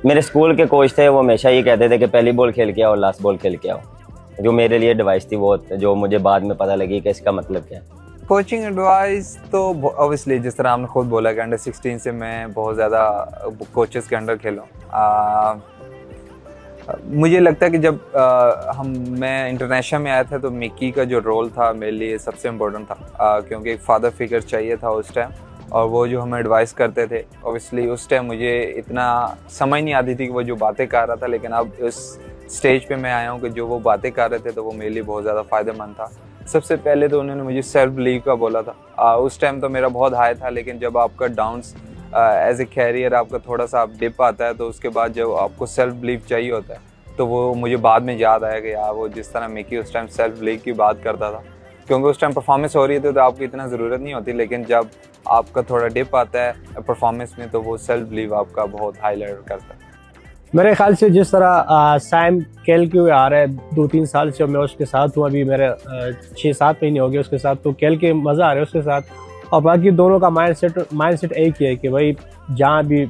मेरे स्कूल के कोच थे, वो हमेशा ये कहते थे कि पहली बॉल खेल के आओ और लास्ट बॉल खेल के आओ, जो मेरे लिए एडवाइस थी वो, जो मुझे बाद में पता लगी कि इसका मतलब क्या है। कोचिंग एडवाइस तो ऑब्वियसली जिस तरह आपने खुद बोला कि अंडर 16 से मैं बहुत ज़्यादा कोचेस के अंडर खेला। मुझे लगता है कि जब मैं इंटरनेशनल में आया था तो मिकी का जो रोल था मेरे लिए सबसे इम्पोर्टेंट था, क्योंकि एक फादर फिगर चाहिए था उस टाइम, और वो जो हमें एडवाइस करते थे। ऑब्वियसली उस टाइम मुझे इतना समझ नहीं आती थी कि वो जो बातें कर रहा था, लेकिन अब इस स्टेज पे मैं आया हूँ कि जो वो बातें कर रहे थे तो वो मेरे लिए बहुत ज़्यादा फ़ायदेमंद था। सबसे पहले तो उन्होंने मुझे सेल्फ बिलीव का बोला था। उस टाइम तो मेरा बहुत हाई था, लेकिन जब आपका डाउन्स एज ए कैरियर आपका थोड़ा सा डिप आता है, तो उसके बाद जब आपको सेल्फ बिलीव चाहिए होता है, तो वो मुझे बाद में याद आया कि यार वो जिस तरह मिकी उस टाइम सेल्फ बिलीव की बात करता था, क्योंकि उस टाइम परफॉर्मेंस हो रही थी तो आपको इतना ज़रूरत नहीं होती, लेकिन जब आपका थोड़ा डिप आता है परफॉर्मेंस में तो वो सेल्फ बिलीव आपका बहुत हाईलाइट करता है। मेरे ख्याल से जिस तरह सैम केल के आ रहा है 2-3 साल से मैं उसके साथ हूँ, अभी मेरे 6-7 महीने हो गए उसके साथ, तो केल के मज़ा आ रहा है उसके साथ। और बाकी दोनों का माइंडसेट एक ही है कि भाई जहाँ भी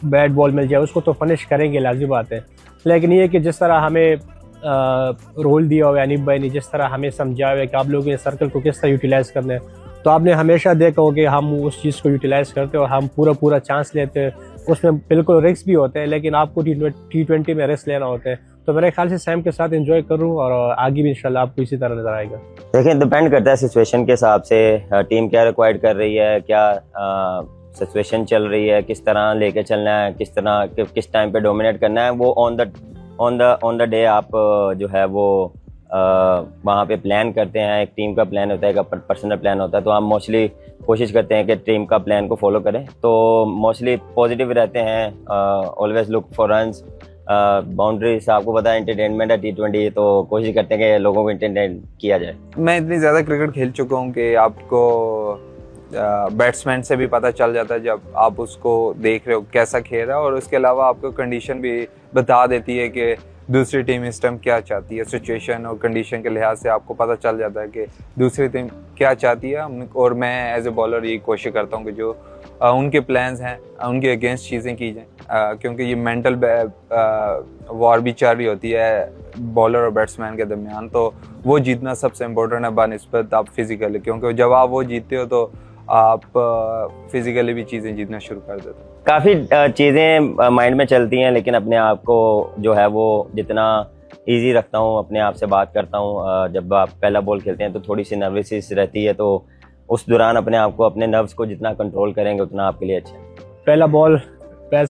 बैट बॉल मिल जाए उसको तो फिनिश करेंगे, लाज़मी बात है। लेकिन ये कि जिस तरह हमें रोल दिया हुआ है अनीब भाई ने, जिस तरह हमें समझाया हुआ है कि आप लोगों ने सर्कल को किस तरह यूटिलाइज़ करना है, तो आपने हमेशा देखा हो कि हम उस चीज़ को यूटिलाइज़ करते हैं और हम पूरा चांस लेते हैं। उसमें बिल्कुल रिस्क भी होते हैं, लेकिन आपको T20 में रिस्क लेना होता है। तो मेरे ख्याल से सैम के साथ एंजॉय करूँ और आगे भी इंशाल्लाह आपको इसी तरह नजर आएगा। देखिए, डिपेंड करता है सिचुएशन के हिसाब से, टीम क्या रिक्वायर्ड कर रही है, क्या सिचुएशन चल रही है, किस तरह लेके चलना है, किस तरह किस टाइम पे डोमिनेट करना है, वो ऑन द डे आप जो है वो वहाँ पे प्लान करते हैं। एक टीम का प्लान होता है, एक पर्सनल प्लान होता है, तो हम मोस्टली कोशिश करते हैं कि टीम का प्लान को फॉलो करें। तो मोस्टली पॉजिटिव रहते हैं, always look for runs, boundaries. आपको पता है एंटरटेनमेंट है T20, तो कोशिश करते हैं कि लोगों को एंटरटेन किया जाए। मैं इतनी ज़्यादा क्रिकेट खेल चुका हूँ कि आपको बैट्समैन से भी पता चल जाता है जब आप उसको देख रहे हो कैसा खेल रहा है, और उसके अलावा आपको कंडीशन भी बता देती है कि दूसरी टीम इस टाइम क्या चाहती है। सिचुएशन और कंडीशन के लिहाज से आपको पता चल जाता है कि दूसरी टीम क्या चाहती है। और मैं एज ए बॉलर ये कोशिश करता हूँ कि जो उनके प्लान्स हैं उनके अगेंस्ट चीज़ें की जाएँ, क्योंकि ये मेंटल वॉर भी चल रही होती है बॉलर और बैट्समैन के दरमियान, तो वो जीतना सबसे इम्पोर्टेंट है बनिस्बत आप फिज़िकली, क्योंकि जब आप वो जीतते हो तो आप फिज़िकली भी चीज़ें जीतना शुरू कर देते हो। काफ़ी चीज़ें माइंड में चलती हैं, लेकिन अपने आप को जो है वो जितना इजी रखता हूँ, अपने आप से बात करता हूँ। जब आप पहला बॉल खेलते हैं तो थोड़ी सी नर्वसनेस रहती है, तो उस दौरान अपने आप को, अपने नर्व्स को जितना कंट्रोल करेंगे उतना आपके लिए अच्छा है। पहला बॉल